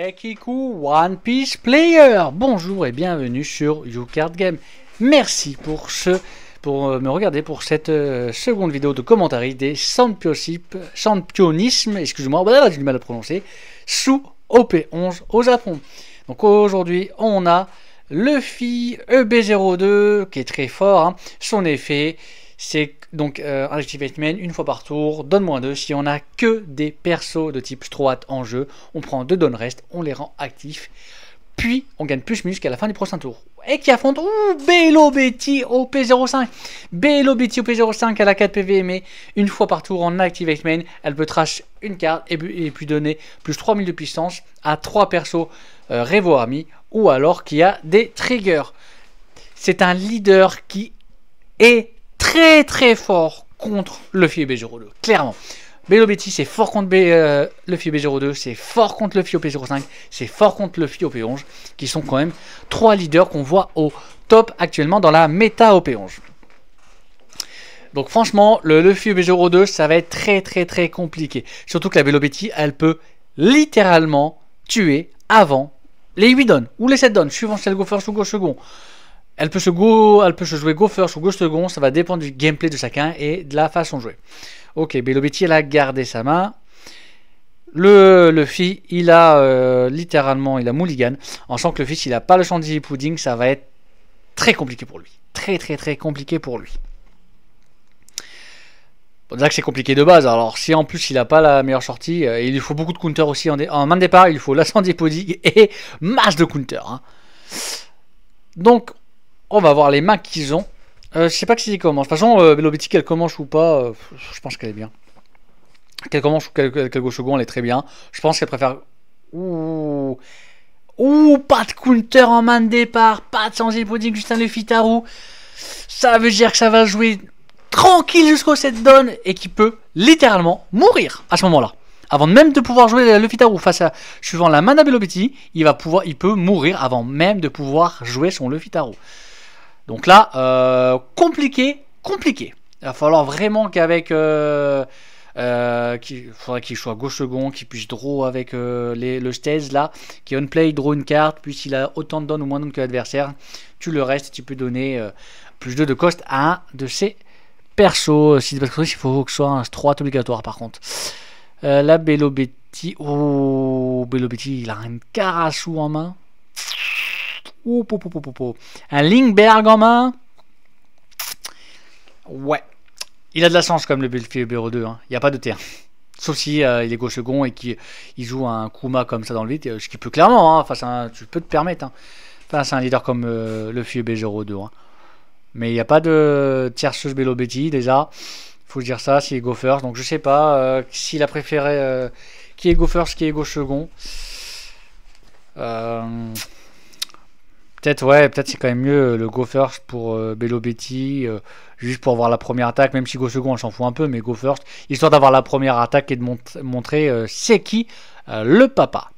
Sekiku One Piece Player. Bonjour et bienvenue sur YouCard Game. Merci pour me regarder pour cette seconde vidéo de commentaire des championnismes, excusez-moi, j'ai du mal à prononcer, sous OP11 au Japon. Donc aujourd'hui, on a Luffy EB02 qui est très fort, hein. Son effet, c'est donc un Activate Main une fois par tour, donne -2. Si on a que des persos de type Stroat en jeu, on prend 2 donne rest, on les rend actifs, puis on gagne plus jusqu'à la fin du prochain tour. Et qui affronte Bello Betty OP05. Bello Betty OP05 à la 4 PV, mais une fois par tour en Activate Main, elle peut trash une carte et puis donner plus 3000 de puissance à 3 persos Revo Army, ou alors qui a des triggers. C'est un leader qui est très fort contre Luffy EB02, clairement. Bello Betty c'est fort contre Luffy EB02, c'est fort contre Luffy OP05, c'est fort contre Luffy OP11, qui sont quand même 3 leaders qu'on voit au top actuellement dans la méta OP11. Donc franchement, le Luffy EB02, ça va être très compliqué. Surtout que la Bello Betty, elle peut littéralement tuer avant les 8 donnes ou les 7 donnes, suivant si elle go first ou go second. Elle peut se jouer go first ou go second, ça va dépendre du gameplay de chacun et de la façon de jouer. Ok, Bello Betty, elle a gardé sa main. Le Luffy, il a littéralement, il a mulligan. En sachant que le Luffy, s'il n'a pas le chantilly pudding, ça va être très compliqué pour lui. Très compliqué pour lui. Bon, déjà que c'est compliqué de base, alors si en plus il n'a pas la meilleure sortie, il lui faut beaucoup de counter aussi. En main de départ, il lui faut la chantilly pudding et masse de counter, hein. Donc, on va voir les mains qu'ils ont. Je sais pas que s'ils commencent. De toute façon, Bello Betty, qu'elle commence ou pas, je pense qu'elle est bien. Qu'elle commence ou qu'elle go second, elle est très bien. Je pense qu'elle préfère. Ouh, pas de counter en main de départ, pas de chantilly pudding, juste un Luffy Taru. Ça veut dire que ça va jouer tranquille jusqu'au 7 donne et qui peut littéralement mourir à ce moment-là. Avant même de pouvoir jouer le Luffy Taru face à, suivant la main de Bello Betty, il peut mourir avant même de pouvoir jouer son Luffy Taru. Donc là, compliqué. Il va falloir vraiment qu'avec... faudrait qu'il soit gauche second, qu'il puisse draw avec le stage là, qui on play, draw une carte, puis s'il a autant de donne ou moins de donne que l'adversaire, tu le restes et tu peux donner plus 2 de cost à un de ses persos. Si il faut que ce soit un Stroat obligatoire par contre. La Bello Betty, Bello Betty, il a un Karasu en main. Un Lingberg en main. Ouais. Il a de la chance comme le Luffy EB02, hein. Il n'y a pas de terre. Sauf si il est gauche second et qu'il joue un Kuma comme ça dans le vide. Ce qui peut clairement, hein, tu peux te permettre, hein. Face à un leader comme le Luffy EB02, hein. Mais il n'y a pas de tierceuse Bello Betty déjà. Faut dire ça s'il est go first. Donc je sais pas s'il a préféré qui est go first, qui est gauche second. Peut-être c'est quand même mieux le go first pour Bello Betty, juste pour avoir la première attaque, même si go second on s'en fout un peu, mais go first, histoire d'avoir la première attaque et de montrer c'est qui le papa.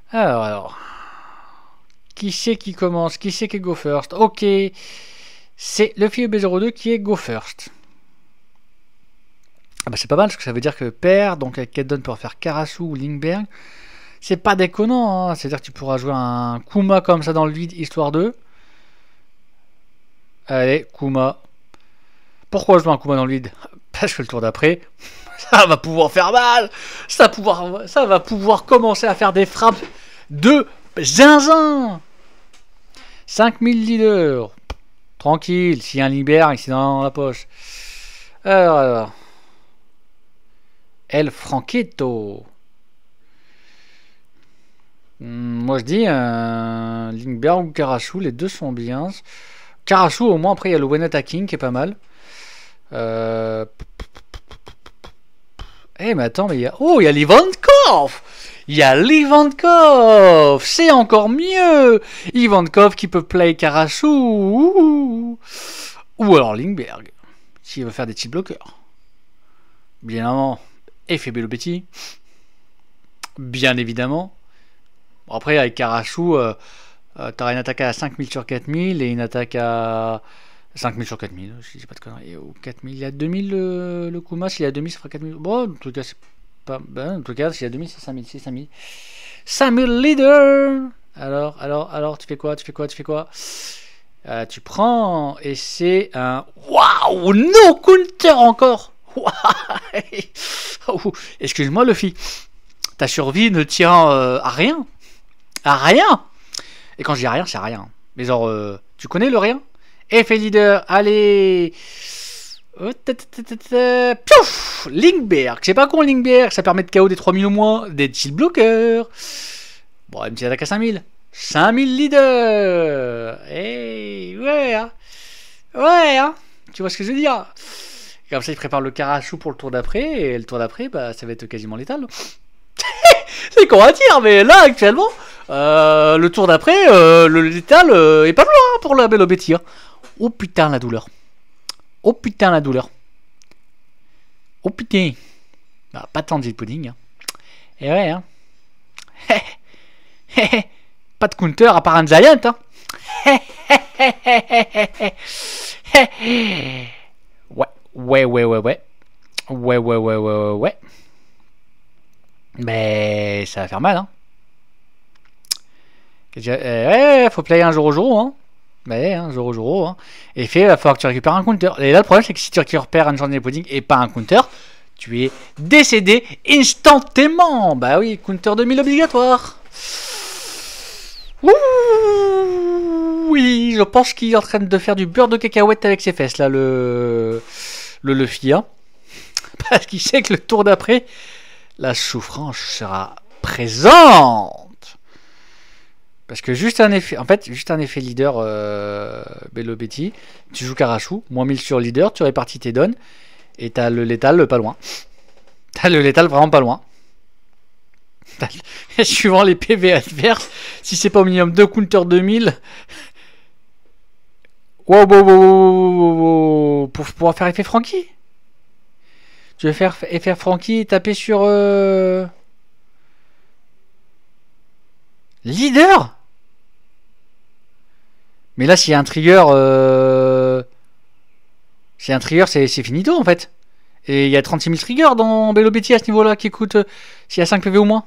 Alors, qui c'est qui commence? Qui c'est qui est go first? Ok, c'est Luffy EB02 qui est go first. Ah bah c'est pas mal, parce que ça veut dire que père, donc avec quelle donne pour faire Karasu ou Lingberg. C'est pas déconnant, hein. C'est-à-dire que tu pourras jouer un Kuma comme ça dans le vide, histoire de... Allez, Kuma. Pourquoi jouer un Kuma dans le vide? Parce que le tour d'après, ça va pouvoir faire mal. Ça va pouvoir commencer à faire des frappes de zinzin. 5000 leaders. Tranquille, s'il y a un Lingberg ici dans la poche. Alors. El Franquetto. Moi je dis Lingberg ou Karasu, les deux sont bien. Karasu au moins, après il y a le When Attacking qui est pas mal. Mais attends, mais il y a... Oh, il y a Ivankov. Il y a Ivankov. C'est encore mieux. Ivankov qui peut play Karasu. Ou alors Lingberg, s'il veut faire des petits bloqueurs. Bien évidemment, effet Bello Betty. Bien évidemment. Après, avec Karasu, t'auras une attaque à 5000 sur 4000 et une attaque à 5000 sur 4000, si j'ai pas de conneries. Ou 4000, il y a 2000 le Kuma, s'il y a 2000, ça fera 4000. Bon, en tout cas, pas... Ben, en tout cas, s'il y a 2000, c'est 5000, c'est 5000. 5000 leaders. Alors, tu fais quoi? Tu prends, et c'est un... Waouh, no counter encore. Excuse-moi, Luffy. Ta survie ne tient à rien. À rien. Et quand je dis rien, c'est rien. Mais genre, tu connais le rien? Effet leader, allez. Piouf, Lingberg. C'est pas con, Lingberg. Ça permet de KO des 3000 au moins. Des shield blockers. Bon, une petite attaque à 5000. 5000 leaders. Hey, ouais, hein. Ouais, hein. Tu vois ce que je veux dire? Comme ça, il prépare le Karachou pour le tour d'après. Et le tour d'après, bah, ça va être quasiment létal. C'est con à dire, mais là, actuellement, le tour d'après, le létal est pas loin pour la belle Betty. Hein. Oh putain, la douleur. Oh putain, la douleur. Oh putain. Bah, pas tant de pudding. Hein. Et ouais, hein. Pas de counter à part un Giant. Hein. Ouais. Ouais. Mais ça va faire mal, hein. Faut player un Joro, hein. Mais un Joro, hein. Et il va falloir que tu récupères un counter. Et là, le problème, c'est que si tu récupères une journée de pudding et pas un counter, tu es décédé instantanément. Bah oui, counter 2000 obligatoire. Ouh, oui, je pense qu'il est en train de faire du beurre de cacahuète avec ses fesses, là, le Luffy, hein. Parce qu'il sait que le tour d'après, la souffrance sera présente. Parce que juste un effet, en fait, juste un effet leader Bello Betty, tu joues Karachou, moins 1000 sur leader, tu répartis tes dons, et t'as le létal pas loin. T'as le létal vraiment pas loin. Suivant les PV adverses, si c'est pas au minimum 2 counter 2000. Wow. Pour pouvoir faire effet Frankie. Tu veux faire effet Frankie et taper sur... Leader. Mais là, s'il y a un trigger... S'il y a un trigger, c'est finito en fait. Et il y a 36 000 triggers dans Bello Betty à ce niveau-là qui coûte... s'il y a 5 PV au moins.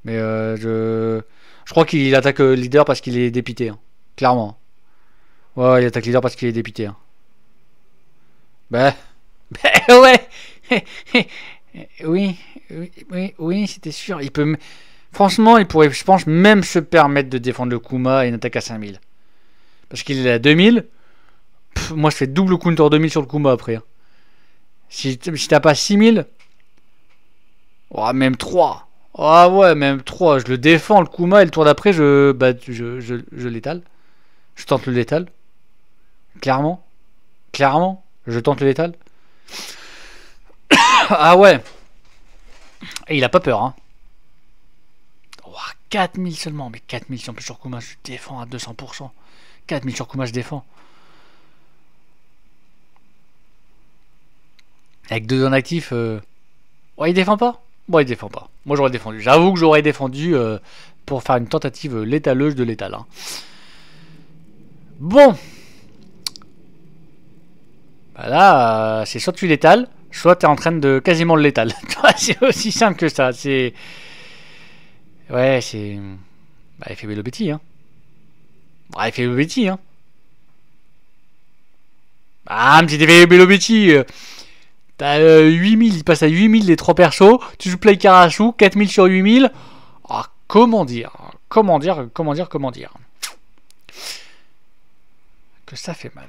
Mais je crois qu'il attaque leader parce qu'il est dépité. Hein. Clairement. Ouais, il attaque leader parce qu'il est dépité. Hein. Bah ouais. oui, c'était sûr. Il peut... Franchement, il pourrait, je pense, même se permettre de défendre le Kuma et une attaque à 5000. Parce qu'il est à 2000. Moi, je fais double counter 2000 sur le Kuma après. Hein. Si t'as pas 6000... Oh, même 3. Ah ouais, même 3. Je le défends, le Kuma, et le tour d'après, je l'étale. Je tente le létal. Clairement, je tente le létal. Ah ouais. Et il a pas peur, hein. Oh, 4000 seulement. Mais 4000 si en plus sur Kuma, je défends à 200%. 4000 sur Kuma, je défends. Avec 2 dons actifs, ouais, il défend pas. Bon, il défend pas. Moi, j'aurais défendu. J'avoue que j'aurais défendu pour faire une tentative létaleuse de létal. Hein. Bon. Bah là, c'est soit tu létales, soit tu es en train de quasiment le létal. C'est aussi simple que ça. C'est... Ouais, c'est... Bah, il fait Bello Betty, hein. Bah, il fait Bello Betty, hein. Ah, petit effet Bello Betty. T'as 8000, il passe à 8000 les 3 persos. Tu joues Play Karachou, 4000 sur 8000. Ah, comment dire. Que ça fait mal.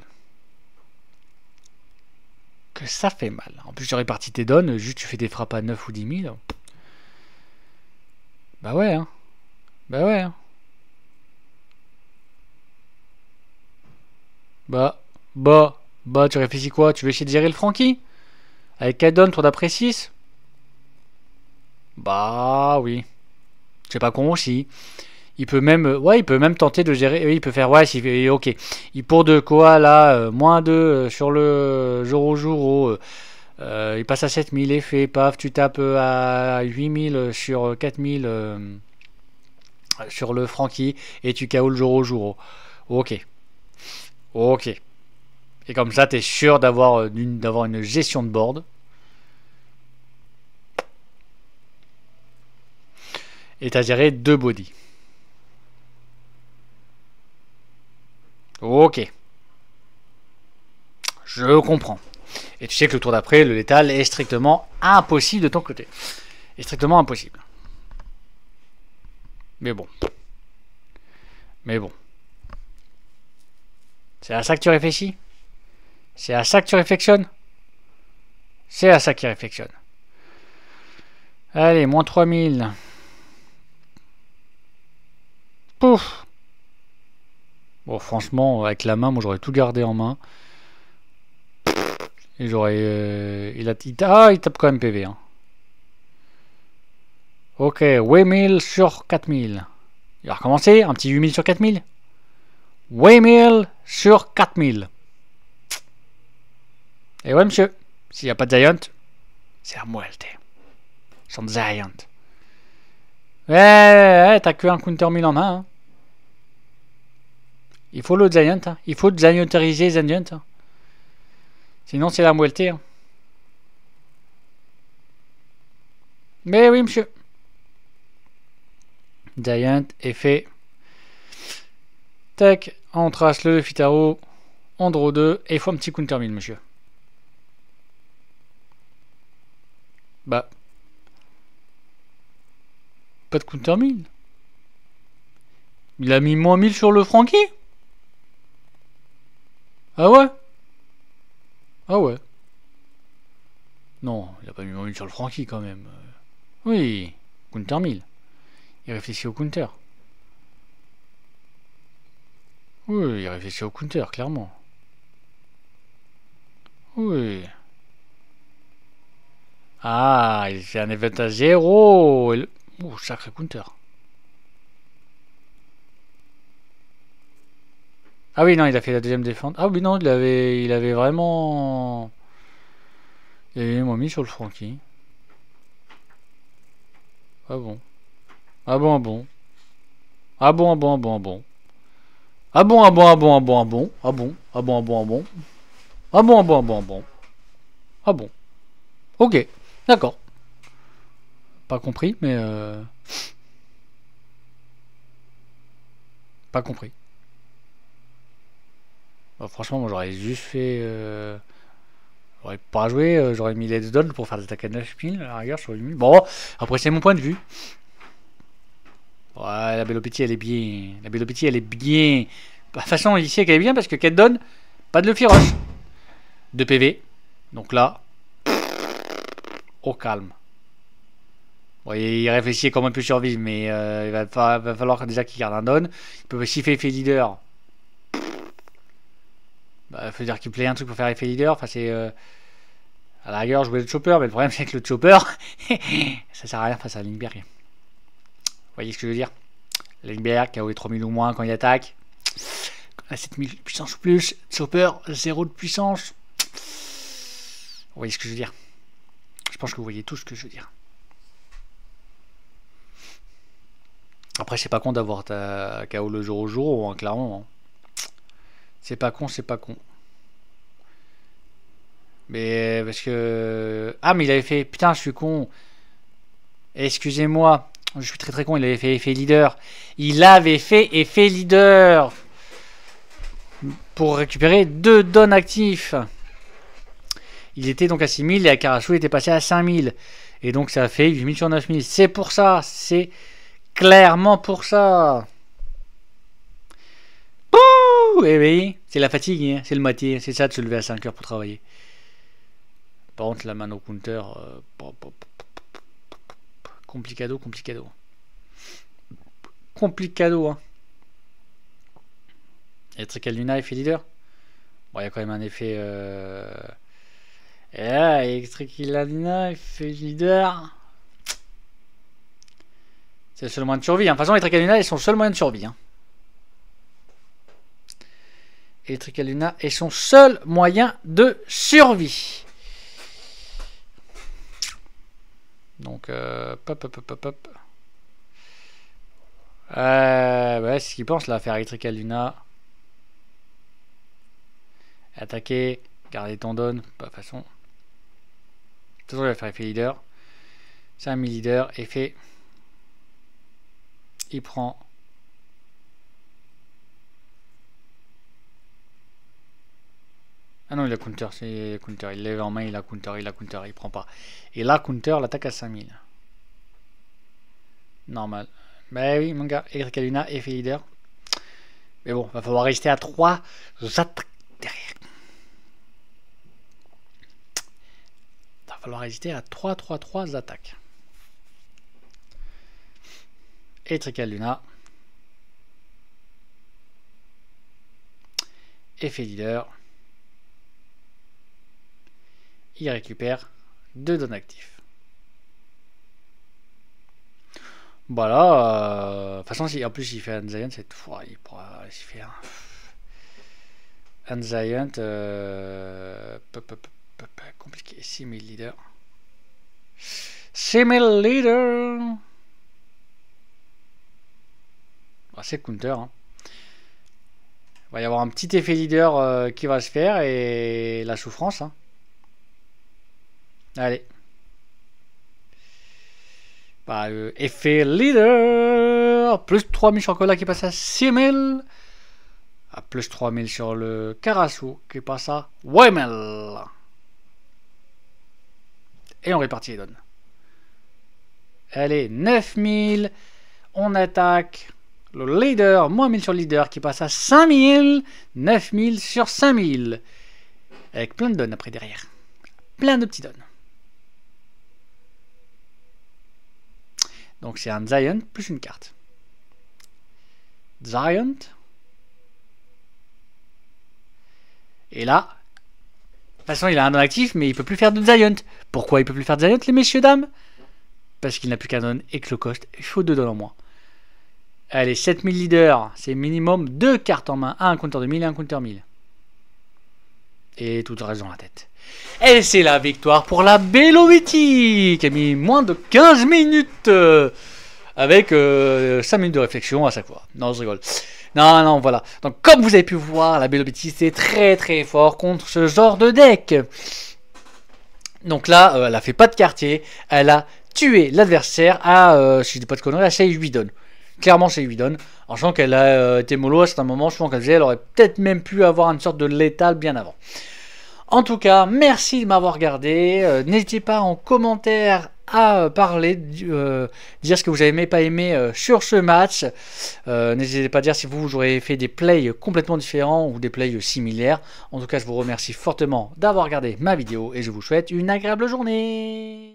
En plus, tu répartis tes dons, juste tu fais des frappes à 9 ou 10 000. Bah ouais, hein. Bah, tu réfléchis quoi? Tu veux essayer de gérer le Frankie? Avec 4 dons, tour d'après 6? Bah oui. C'est pas con aussi. Il peut même tenter de gérer. Oui, il peut faire. Ouais, ok. Il pour de quoi là, moins 2 sur le Joro. Il passe à 7000 effet. Paf, tu tapes à 8000 sur 4000 sur le Frankie et tu KO le Joro. Ok. Et comme ça, tu es sûr d'avoir une gestion de board. Et tu as géré 2 bodies. Ok. Je comprends. Et tu sais que le tour d'après, le létal est strictement impossible de ton côté. Est strictement impossible. Mais bon. Mais bon. C'est à ça que tu réfléchis? C'est à ça que tu réflexionnes? C'est à ça qu'il réflexionne. Allez, moins 3000. Pouf. Bon, franchement, avec la main, moi j'aurais tout gardé en main. Et j'aurais... il tape quand même PV. Hein. Ok, 8000 sur 4000. Il va recommencer, un petit 8000 sur 4000. 8000 sur 4000. Et ouais, monsieur, s'il n'y a pas de Giant, c'est la muerte. Son Giant. Ouais, t'as que un counter 1000 en main. Hein. Il faut le Giant. Hein. Il faut Gianteriser Giant. Hein. Sinon, c'est la muerte. Hein. Mais oui, monsieur. Giant est fait. Tac, on trace le Fitaro. On draw 2. Et il faut un petit counter 1000, monsieur. Bah. Pas de counter 1000. Il a mis moins 1000 sur le Frankie. Ah ouais? Ah ouais. Non, il a pas mis moins 1000 sur le Frankie quand même. Oui, counter 1000. Il réfléchit au counter. Oui, il réfléchit au counter, clairement. Oui. Ah, il fait un event à 0. Oh, sacré counter. Ah oui, non, il a fait la deuxième défense. Ah oui, non, il avait vraiment... Il avait mis sur le Frankie. Ah bon. Ah bon, ah bon. Ah bon, ah bon, ah bon, ah bon. Ah bon, ah bon, ah bon, ah bon, ah bon. Ah bon, ah bon, ah bon, ah bon. Ah bon, ah bon, ah bon, ah bon. Ah bon. Ok, d'accord. Pas compris, mais... Pas compris. Bah, franchement, moi j'aurais juste fait... J'aurais pas joué, j'aurais mis Let's Doll pour faire des attaques à 9000, à la rigueur, j'aurais mis... Bon, après c'est mon point de vue. Ouais, la Bellopetti elle est bien. La Bellopetti elle est bien. De toute façon, il sait qu'elle est bien parce que qu'elle donne pas de Luffy Rush. 2 PV. Donc là, au calme. Bon, il réfléchit comment il peut survivre, mais il va falloir déjà qu'il garde un don. Il peut aussi faire effet leader. Bah, faut dire qu'il plaît un truc pour faire effet leader. Enfin, c'est. À la rigueur, jouer le chopper, mais le problème c'est que le chopper, ça sert à rien face à Lindbergh. Vous voyez ce que je veux dire? Lindbergh, KO est 3000 ou moins quand il attaque. À 7000 puissance ou plus. Chopper, 0 de puissance. Vous voyez ce que je veux dire? Je pense que vous voyez tout ce que je veux dire. Après, c'est pas con d'avoir ta KO le jour au jour, hein, clairement. Hein. C'est pas con, c'est pas con. Mais parce que... Ah, mais il avait fait... Putain, je suis con. Excusez-moi. Je suis très très con, il avait fait effet leader. Il avait fait effet leader. Pour récupérer 2 dons actifs. Il était donc à 6000 et Akarasu était passé à 5000. Et donc ça fait 8000 sur 9000. C'est pour ça. C'est clairement pour ça. Ouh, eh oui, c'est la fatigue. Hein. C'est le matin. C'est ça de se lever à 5 heures pour travailler. Par contre, la main au counter... Complicado, complicado. Complicado, hein. Electrical Luna, effet leader. Bon, il y a quand même un effet... Et là, Electrical Luna, effet leader. C'est le seul moyen de survie. Hein. De toute façon, Electrical Luna est son seul moyen de survie. Hein. Electrical Luna est son seul moyen de survie. Donc, pop. Ouais, c'est ce qu'il pense là, faire Electrical Luna. Attaquer, garder ton don, pas de façon. De toute façon, il va faire effet leader. C'est un mi-leader, effet. Il prend. Ah non, il a counter, c'est counter. Il lève en main, il a counter, il prend pas. Et là, counter, l'attaque à 5000. Normal. Bah oui, mon gars, Electrical Luna, effet leader. Mais bon, va falloir rester à 3 attaques derrière. Va falloir résister à 3 attaques. Electrical Luna. Effet leader. Il récupère 2 dons actifs. Voilà. De toute façon, si en plus il fait un Giant, c'est tout. Il pourra s'il fait un Giant. Compliqué. 6000 leaders. 6000 leaders. Ah, c'est counter. Hein. Il va y avoir un petit effet leader qui va se faire et la souffrance. Hein. Allez. Bah, effet leader. Plus 3000 chocolat qui passe à 6000. À plus 3000 sur le Karasu qui passe à 8000. Et on répartit les donnes. Allez, 9000. On attaque le leader. Moins 1000 sur le leader qui passe à 5000. 9000 sur 5000. Avec plein de donnes après derrière. Plein de petits donnes. Donc c'est un Giant plus une carte. Giant. Et là, de toute façon il a un don actif, mais il peut plus faire de Giant. Pourquoi il peut plus faire de Giant, les messieurs dames? Parce qu'il n'a plus qu'un don et que le cost, il faut 2 dons en moins. Allez, 7000 leaders, c'est minimum 2 cartes en main. Un counter de 1000 et un counter 1000. Et tout reste dans la tête. Et c'est la victoire pour la Belloviti qui a mis moins de 15 minutes avec 5 minutes de réflexion à chaque fois. Non, je rigole. Non, voilà. Donc, comme vous avez pu voir, la Belloviti c'est très très fort contre ce genre de deck. Donc là, elle a fait pas de quartier. Elle a tué l'adversaire à, si je dis pas de conneries, à 8 donnes. Clairement, c'est 8 donnes. En sachant qu'elle a été mollo à certains moments, souvent qu'elle faisait, elle aurait peut-être même pu avoir une sorte de létal bien avant. En tout cas, merci de m'avoir regardé. N'hésitez pas en commentaire à parler, dire ce que vous avez aimé, pas aimé sur ce match. N'hésitez pas à dire si vous aurez fait des plays complètement différents ou des plays similaires. En tout cas, je vous remercie fortement d'avoir regardé ma vidéo et je vous souhaite une agréable journée.